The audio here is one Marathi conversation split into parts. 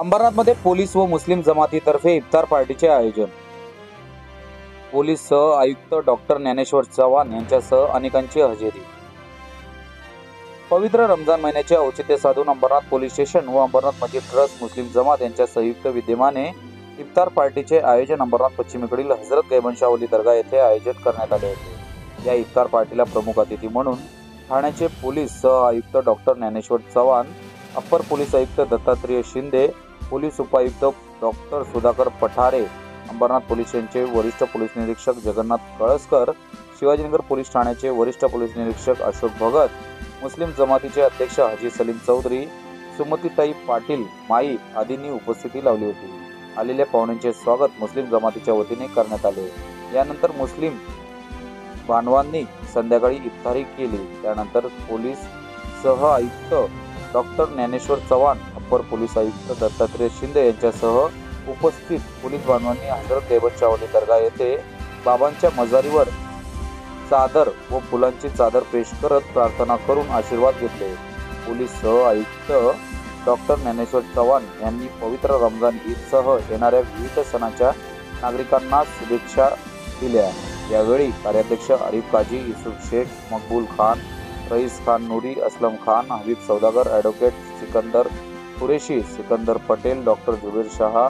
अंबरनाथमध्ये पोलीस व मुस्लिम जमातीतर्फे इफ्तार पार्टीचे आयोजन। पोलीस सह आयुक्त डॉक्टर ज्ञानेश्वर चव्हाण यांच्यासह अनेकांची हजेरी। पवित्र रमजान महिन्याचे औचित्य साधून अंबरनाथ पोलीस स्टेशन व अंबरनाथ मस्जिद ट्रस्ट मुस्लिम जमात यांच्या संयुक्त विद्यमाने इफ्तार पार्टीचे आयोजन अंबरनाथ पश्चिमेकडील हजरत गैबन शाह वली दर्गा येथे आयोजित करण्यात आले होते। या इफ्तार पार्टीला प्रमुख अतिथी म्हणून ठाण्याचे पोलीस सह आयुक्त doctor Dnyaneshwar Chavan, upper police आयुक्त दत्तात्रेय शिंदे, पोलीस उपायुक्त डॉक्टर सुधाकर पठारे, अंबरनाथ पोलीस स्टेशनचे वरिष्ठ पोलीस निरीक्षक जगन्नाथ कळसकर, शिवाजीनगर पोलीस ठाण्याचे वरिष्ठ पोलीस निरीक्षक अशोक भगत, मुस्लिम जमातीचे अध्यक्ष हाजी सलीम चौधरी, सुमतीताई पाटील माई आदींनी उपस्थिती लावली होती। आलेल्या पाहुण्यांचे स्वागत मुस्लिम जमातीच्या वतीने करण्यात आले। यानंतर मुस्लिम बांधवांनी संध्याकाळी इफ्तारी केली। त्यानंतर पोलीस सह आयुक्त doctor Dnyaneshwar Chavan, upper police आयुक्त दत्तात्रेय शिंदे यांच्यासह उपस्थित पोलीस बांधवांनी हजरत गैबन शाह वली दर्गा येथे बाबांच्या मजारीवर चादर व फुलांची चादर पेश करत प्रार्थना करून आशीर्वाद घेतले। पोलीस सह आयुक्त डॉक्टर ज्ञानेश्वर चव्हाण यांनी पवित्र रमजान ईदसह येणाऱ्या विविध सणाच्या नागरिकांना शुभेच्छा दिल्या। यावेळी कार्याध्यक्ष आरिफ काजी, युसुफ शेख, मकबूल खान, रईस खान नूरी, असलम खान, हबीब सौदागर, ॲडव्होकेट सिकंदर कुरेशी, सिकंदर पटेल, डॉक्टर जुबेर शाह,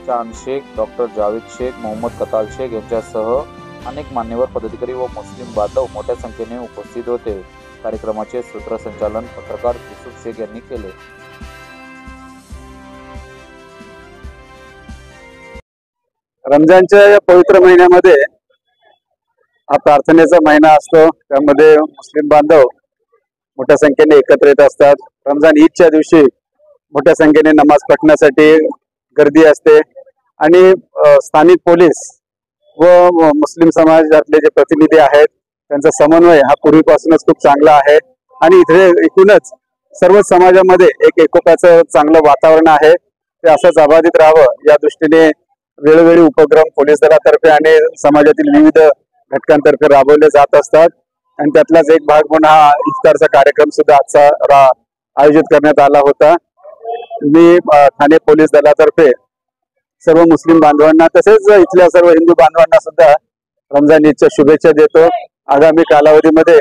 चांद शेख, डॉक्टर जावेद शेख, मोहम्मद कताल शेख यांच्यासह अनेक मान्यवर पदाधिकारी व मुस्लिम बांधव मोठ्या संख्येने उपस्थित होते। कार्यक्रमाचे सूत्रसंचालन पत्रकार युसुफ शेख यांनी केले। रमजानच्या या पवित्र महिन्यामध्ये हा प्रार्थनेचा महिना असतो। त्यामध्ये मुस्लिम बांधव मोठ्या संख्येने एकत्र येत असतात। रमजान ईदच्या दिवशी मोठ्या संख्येने नमाज पठण्यासाठी गर्दी असते आणि स्थानिक पोलीस व मुस्लिम समाजातले जे प्रतिनिधी आहेत त्यांचा समन्वय हा पूर्वीपासूनच खूप चांगला आहे आणि इथे एकूणच सर्व समाजामध्ये एक एकोप्याचं चांगलं वातावरण आहे। ते असंच अबाधित राहावं या दृष्टीने वेळोवेळी उपक्रम पोलीस दलातर्फे आणि समाजातील विविध घटकांतर्फे राबवले जात असतात आणि त्यातलाच एक भाग म्हणून हा इफ्तारचा कार्यक्रम सुद्धा आजचा आयोजित करण्यात आला होता। मी ठाणे पोलीस दलातर्फे सर्व मुस्लिम बांधवांना तसेच इथल्या सर्व हिंदू बांधवांना सुद्धा रमजान ईदच्या शुभेच्छा देतो। आगामी कालावधीमध्ये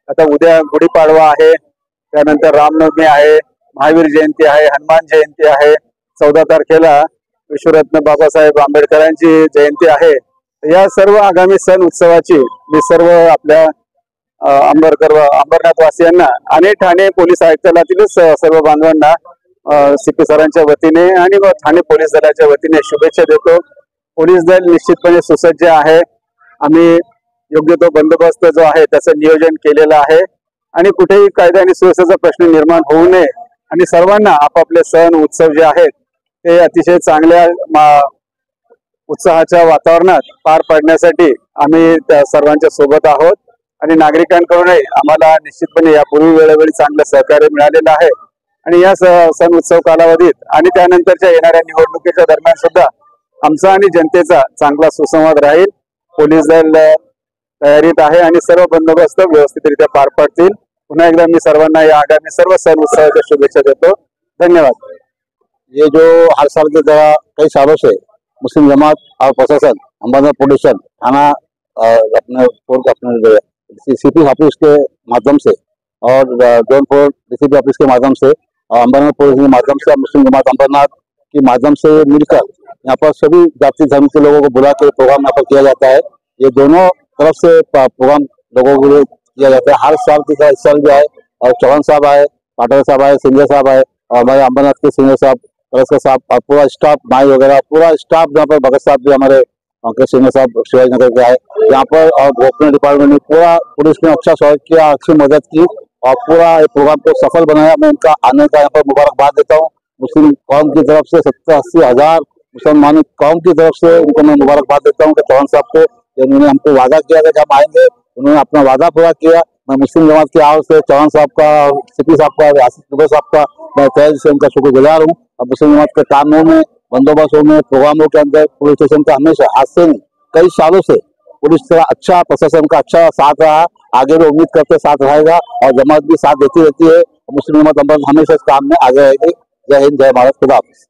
आता उद्या गुढीपाडवा आहे, त्यानंतर रामनवमी आहे, महावीर जयंती आहे, हनुमान जयंती आहे, 14 तारखेला विश्वरत्न बाबासाहेब आंबेडकरांची जयंती आहे। या सर्व आगामी सण उत्सवाची मी सर्व आपल्या अंबरनाथ वासियांना आणि ठाणे पोलीस आयुक्तालयातील सर्व बांधवांना सीपी सरांच्या वतीने आणि ठाणे पोलीस दलाच्या वतीने शुभेच्छा देतो। पोलीस दल निश्चितपणे सुसज्ज आहे। आम्ही योग्य तो बंदोबस्त जो आहे त्याचं नियोजन केलेलं आहे आणि कुठेही कायदा आणि सुव्यवस्थेचा प्रश्न निर्माण होऊ नये आणि सर्वांना आपापले सण उत्सव जे आहेत ते अतिशय चांगल्या उत्साहाच्या वातावरणात पार पाडण्यासाठी आम्ही त्या सर्वांच्या सोबत आहोत आणि नागरिकांकडूनही आम्हाला निश्चितपणे यापूर्वी वेळोवेळी चांगलं सहकार्य मिळालेलं आहे आणि या सण उत्सव कालावधीत आणि त्यानंतरच्या येणाऱ्या निवडणुकीच्या दरम्यान सुद्धा आमचा आणि जनतेचा चांगला सुसंवाद राहील। पोलीस दल तयारीत आहे आणि सर्व बंदोबस्त व्यवस्थितरित्या पार पडतील। पुन्हा एकदा मी सर्वांना या आगामी सर्व सण उत्सवाच्या शुभेच्छा देतो। धन्यवाद। ये जो हर साल की तरह कई सालों से मुस्लिम जमात और प्रशासन अंबरनाथ पुलिस थाना अपने सीपी ऑफिस के माध्यम से और जौनपुर डीसीपी ऑफिस के माध्यम से और अंबरनाथ पुलिस के माध्यम से मुस्लिम जमात अंबरनाथ के माध्यम से मिलकर यहाँ पर सभी जाति धर्म के लोगों को बुला के प्रोग्राम यहाँ पर किया जाता है। ये दोनों तरफ से प्रोग्राम लोगों के लिए किया जाता है। हर साल की तरह इस साल भी आए और चौहान साहब आए, पाटल साहब आए, सिंधिया साहब आए और हमारे अंबरनाथ के सीनियर साहब कलस्कर साहब और पूरा स्टाफ माई वगैरह पूरा स्टाफ यहाँ पर भगत साहब भी हमारे सीनियर साहब शिवाजीनगर के आए यहाँ पर और गवर्नमेंट डिपार्टमेंट ने पूरा पुलिस ने अच्छा स्वागत किया, अच्छी मदद की और पूरा प्रोग्राम को सफल बनाया। मैं इनका आने का यहाँ पर मुबारकबाद देता हूँ। मुस्लिम कौम की तरफ से 70-80 हज़ार मुसलमान कौम की तरफ से उनको मैं मुबारकबाद देता हूँ कि चौहान साहब को उन्होंने हमको वादा किया था कि हम आएंगे, उन्होंने अपना वादा पूरा किया। मैं मुस्लिम जमात की आवाज़ से चौहान साहब का, सीपी साहब का, आसिफ दुबे साहब का मैं तहे दिल से उनका शुक्रगुजार हूँ। और मुस्लिम जमात के कामों में, बंदोबस्तों में, प्रोग्रामों के अंदर पुलिस स्टेशन का हमेशा आज से नहीं कई सालों से पुलिस का अच्छा, प्रशासन का अच्छा साथ रहा, आगे भी उम्मीद करते साथ रहेगा और जमात भी साथ देती रहती है। मुस्लिम जमात हमेशा इस काम में आगे रहेगी। जय हिंद, जय भारत, खुदा हाफिज़।